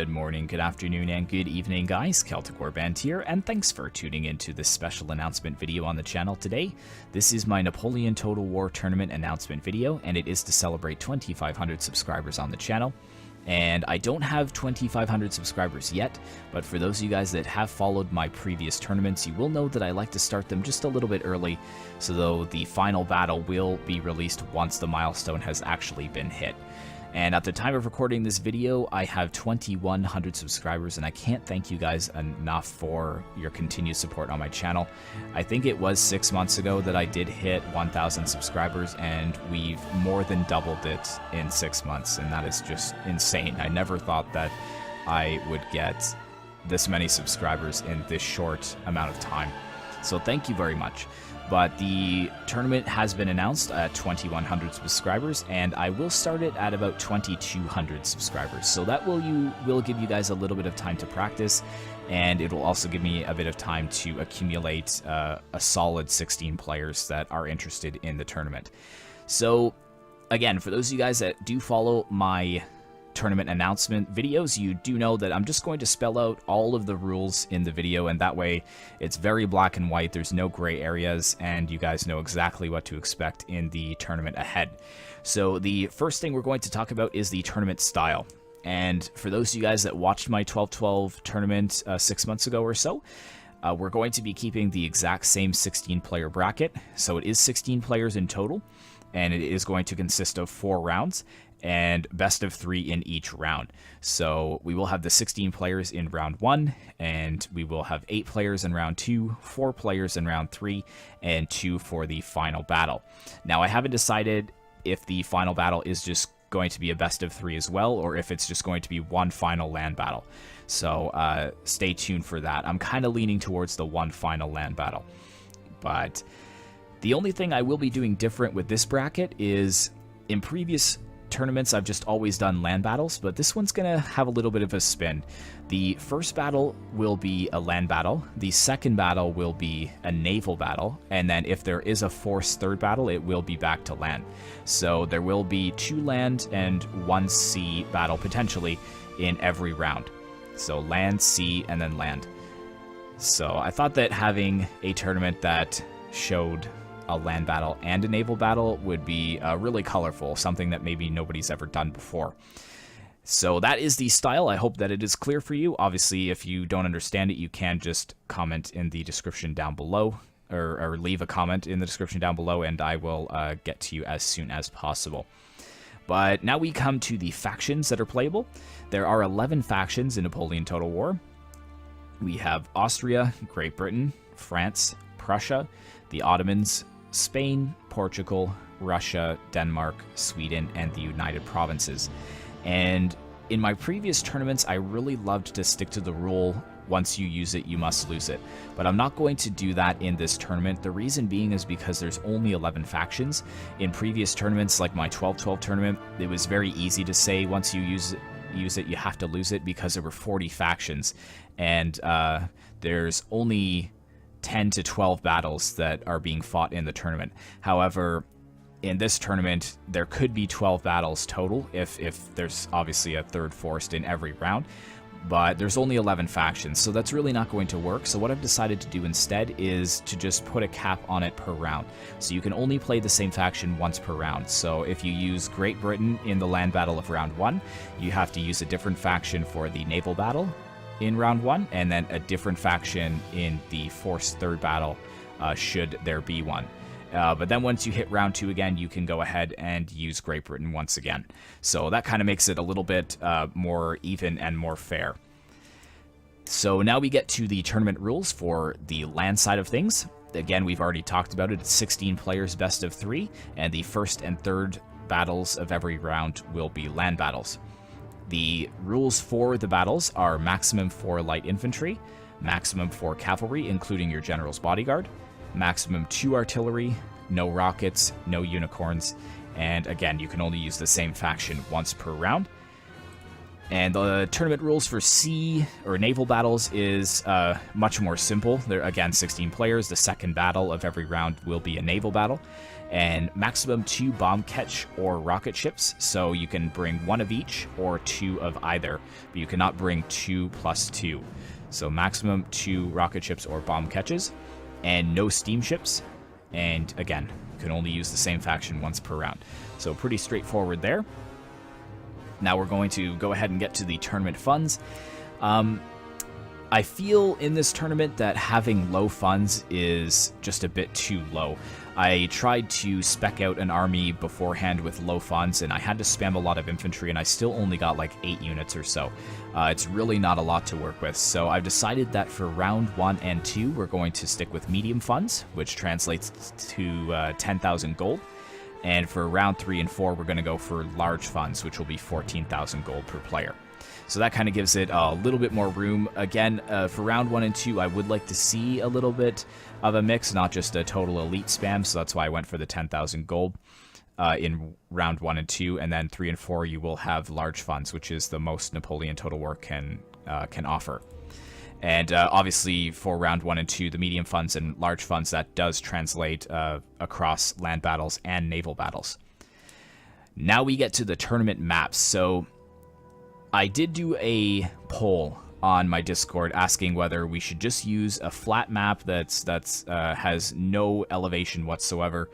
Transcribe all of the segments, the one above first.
Good morning, good afternoon, and good evening, guys. Celtic Warband here, and thanks for tuning into this special announcement video on the channel today. This is my Napoleon Total War Tournament announcement video, and it is to celebrate 2,500 subscribers on the channel. And I don't have 2,500 subscribers yet, but for those of you guys that have followed my previous tournaments, you will know that I like to start them just a little bit early, so though the final battle will be released once the milestone has actually been hit. And at the time of recording this video, I have 2,100 subscribers, and I can't thank you guys enough for your continued support on my channel. I think it was 6 months ago that I did hit 1,000 subscribers, and we've more than doubled it in 6 months, and that is just insane. I never thought that I would get this many subscribers in this short amount of time. So thank you very much. But the tournament has been announced at 2,100 subscribers, and I will start it at about 2,200 subscribers. So that will give you guys a little bit of time to practice, and it will also give me a bit of time to accumulate a solid 16 players that are interested in the tournament. So again, for those of you guys that do follow my tournament announcement videos, you do know that I'm just going to spell out all of the rules in the video, and that way it's very black and white. There's no gray areas, and you guys know exactly what to expect in the tournament ahead. So the first thing we're going to talk about is the tournament style. And for those of you guys that watched my 12-12 tournament 6 months ago or so, we're going to be keeping the exact same 16-player bracket. So it is 16 players in total, and it is going to consist of 4 rounds and best of 3 in each round. So we will have the 16 players in round 1, and we will have 8 players in round 2, 4 players in round 3, and 2 for the final battle. Now, I haven't decided if the final battle is just going to be a best of 3 as well, or if it's just going to be one final land battle. So stay tuned for that. I'm kind of leaning towards the one final land battle. But the only thing I will be doing different with this bracket is, in previous tournaments I've just always done land battles, but this one's gonna have a little bit of a spin. The first battle will be a land battle, the second battle will be a naval battle, and then if there is a forced third battle, it will be back to land. So there will be 2 land and 1 sea battle potentially in every round. So land, sea, and then land. So I thought that having a tournament that showed a land battle and a naval battle would be really colorful, something that maybe nobody's ever done before. So that is the style. I hope that it is clear for you. Obviously, if you don't understand it, you can just comment in the description down below, or leave a comment in the description down below, and I will get to you as soon as possible. But now we come to the factions that are playable. There are 11 factions in Napoleon Total War. We have Austria, Great Britain, France, Prussia, the Ottomans, Spain, Portugal, Russia, Denmark, Sweden, and the United Provinces. And in my previous tournaments, I really loved to stick to the rule, once you use it, you must lose it. But I'm not going to do that in this tournament. The reason being is because there's only 11 factions. In previous tournaments, like my 12-12 tournament, it was very easy to say once you use it, you have to lose it, because there were 40 factions. And there's only 10 to 12 battles that are being fought in the tournament. However, in this tournament, there could be 12 battles total if there's obviously a third forced in every round, but there's only 11 factions, so that's really not going to work. So what I've decided to do instead is to just put a cap on it per round. So you can only play the same faction once per round. So if you use Great Britain in the land battle of round 1, you have to use a different faction for the naval battle in round 1, and then a different faction in the forced third battle, should there be one. But then once you hit round 2 again, you can go ahead and use Great Britain once again. So that kind of makes it a little bit more even and more fair. So now we get to the tournament rules for the land side of things. Again, we've already talked about it. It's 16 players, best of 3, and the first and third battles of every round will be land battles. The rules for the battles are maximum 4 light infantry, maximum 4 cavalry, including your general's bodyguard, maximum 2 artillery, no rockets, no unicorns, and again, you can only use the same faction once per round. And the tournament rules for sea or naval battles is much more simple. There again, 16 players. The second battle of every round will be a naval battle, and maximum 2 bomb catch or rocket ships. So you can bring 1 of each or 2 of either, but you cannot bring 2 plus 2. So maximum 2 rocket ships or bomb catches, and no steamships. And again, you can only use the same faction once per round. So pretty straightforward there. Now we're going to go ahead and get to the tournament funds. I feel in this tournament that having low funds is just a bit too low. I tried to spec out an army beforehand with low funds, and I had to spam a lot of infantry, and I still only got like 8 units or so. It's really not a lot to work with, so I've decided that for round 1 and 2, we're going to stick with medium funds, which translates to 10,000 gold. And for round 3 and 4, we're going to go for large funds, which will be 14,000 gold per player. So that kind of gives it a little bit more room. Again, for round 1 and 2, I would like to see a little bit of a mix, not just a total elite spam. So that's why I went for the 10,000 gold in round 1 and 2. And then 3 and 4, you will have large funds, which is the most Napoleon Total War can offer. And obviously for round 1 and 2, the medium funds and large funds, that does translate across land battles and naval battles. Now we get to the tournament maps. So I did do a poll on my Discord asking whether we should just use a flat map that's has no elevation whatsoever,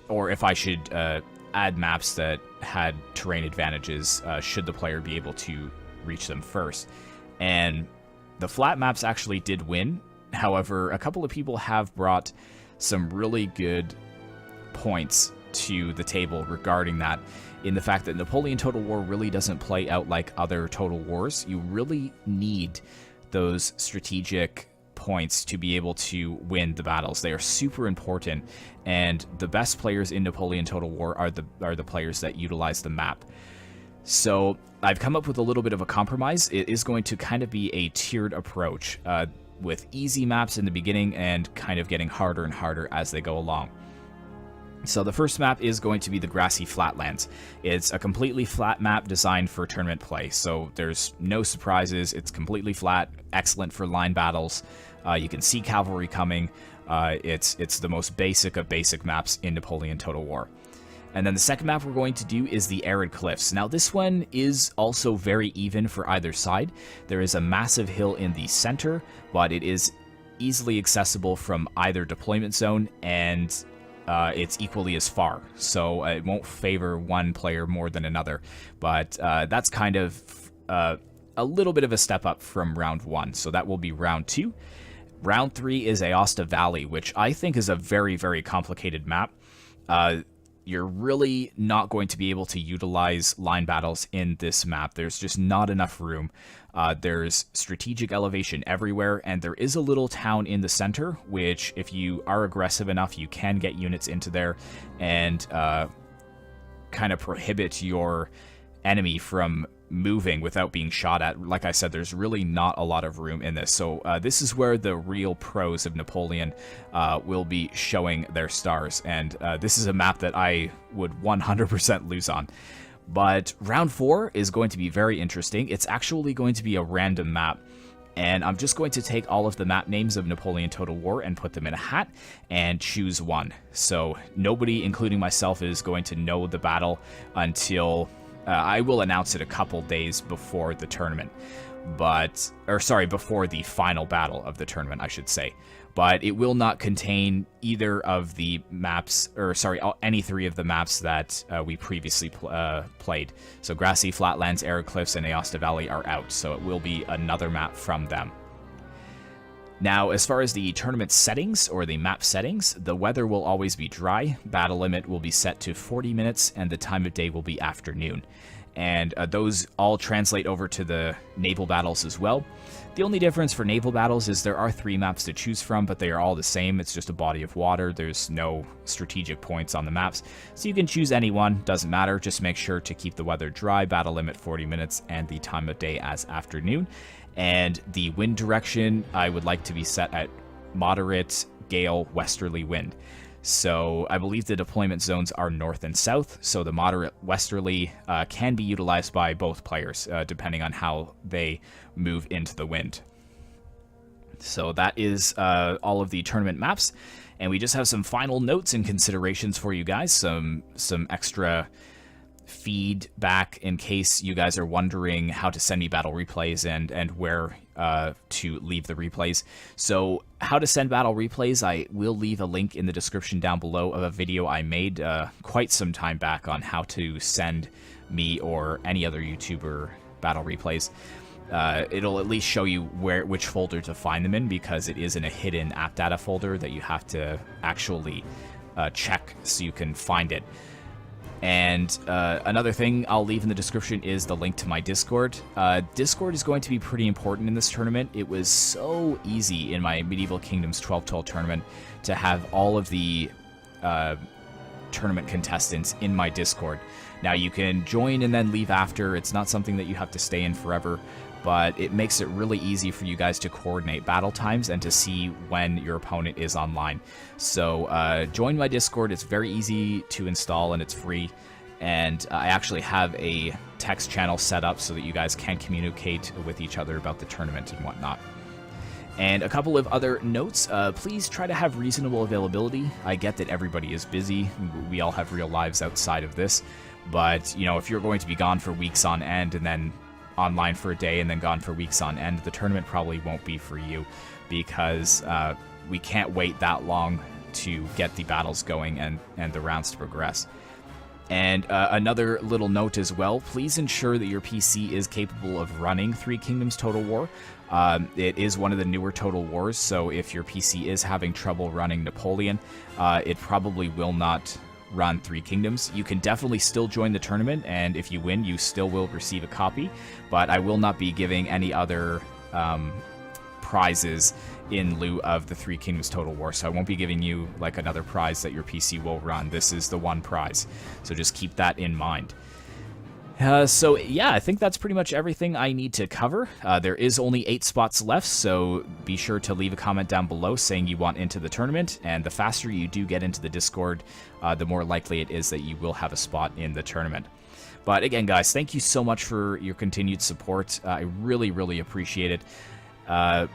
or if I should add maps that had terrain advantages should the player be able to reach them first. And the flat maps actually did win. However, a couple of people have brought some really good points to the table regarding that, in the fact that Napoleon Total War really doesn't play out like other Total Wars. You really need those strategic points to be able to win the battles. They are super important, and the best players in Napoleon Total War are the players that utilize the map. So I've come up with a little bit of a compromise. It is going to kind of be a tiered approach, with easy maps in the beginning and kind of getting harder and harder as they go along. So the first map is going to be the Grassy Flatlands. It's a completely flat map designed for tournament play, so there's no surprises. It's completely flat, excellent for line battles. You can see cavalry coming. It's the most basic of basic maps in Napoleon Total War. And then the second map we're going to do is the Arid Cliffs. Now this one is also very even for either side. There is a massive hill in the center, but it is easily accessible from either deployment zone, and it's equally as far, so it won't favor one player more than another. But that's kind of a little bit of a step up from round 1, so that will be round 2. Round 3 is Aosta Valley, which I think is a very, very complicated map. You're really not going to be able to utilize line battles in this map. There's just not enough room. There's strategic elevation everywhere, and there is a little town in the center, which if you are aggressive enough, you can get units into there and kind of prohibit your enemy from moving without being shot at. Like I said, there's really not a lot of room in this. So this is where the real pros of Napoleon will be showing their stars. And this is a map that I would 100% lose on. But round 4 is going to be very interesting. It's actually going to be a random map. And I'm just going to take all of the map names of Napoleon Total War and put them in a hat and choose one. So nobody, including myself, is going to know the battle until I will announce it a couple days before the tournament, before the final battle of the tournament, I should say. But it will not contain either of the maps, any 3 of the maps that we previously played. So Grassy Flatlands, Arid Cliffs, and Aosta Valley are out, so it will be another map from them. Now, as far as the tournament settings, or the map settings, the weather will always be dry, battle limit will be set to 40 minutes, and the time of day will be afternoon. And those all translate over to the naval battles as well. The only difference for naval battles is there are 3 maps to choose from, but they are all the same. It's just a body of water. There's no strategic points on the maps. So you can choose any one, doesn't matter. Just make sure to keep the weather dry, battle limit 40 minutes, and the time of day as afternoon. And the wind direction I would like to be set at moderate gale westerly wind. So I believe the deployment zones are north and south, so the moderate westerly can be utilized by both players, depending on how they move into the wind. So that is all of the tournament maps, and we just have some final notes and considerations for you guys, some extra feedback in case you guys are wondering how to send me battle replays and where to leave the replays. So how to send battle replays, I will leave a link in the description down below of a video I made quite some time back on how to send me or any other YouTuber battle replays. It'll at least show you which folder to find them in, because it is in a hidden app data folder that you have to actually check so you can find it. And another thing I'll leave in the description is the link to my Discord. Discord is going to be pretty important in this tournament. It was so easy in my Medieval Kingdoms 12-12 tournament to have all of the tournament contestants in my Discord. Now, you can join and then leave after. It's not something that you have to stay in forever, but it makes it really easy for you guys to coordinate battle times and to see when your opponent is online. So join my Discord. It's very easy to install and it's free. And I actually have a text channel set up so that you guys can communicate with each other about the tournament and whatnot. And a couple of other notes, please try to have reasonable availability. I get that everybody is busy. We all have real lives outside of this. But, you know, if you're going to be gone for weeks on end and then online for a day and then gone for weeks on end, the tournament probably won't be for you, because we can't wait that long to get the battles going and the rounds to progress. And another little note as well, please ensure that your PC is capable of running Three Kingdoms Total War. It is one of the newer Total Wars, so if your PC is having trouble running Napoleon, it probably will not run Three Kingdoms. You can definitely still join the tournament, and if you win, you still will receive a copy, but I will not be giving any other prizes in lieu of the Three Kingdoms Total War, so I won't be giving you like another prize that your PC will run. This is the one prize, so just keep that in mind. So yeah, I think that's pretty much everything I need to cover. There is only 8 spots left, so be sure to leave a comment down below saying you want into the tournament, and the faster you do get into the Discord, the more likely it is that you will have a spot in the tournament. But again, guys, thank you so much for your continued support. I really, really appreciate it.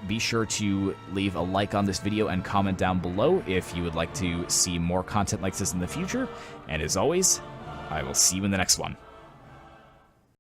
Be sure to leave a like on this video and comment down below if you would like to see more content like this in the future. And as always, I will see you in the next one.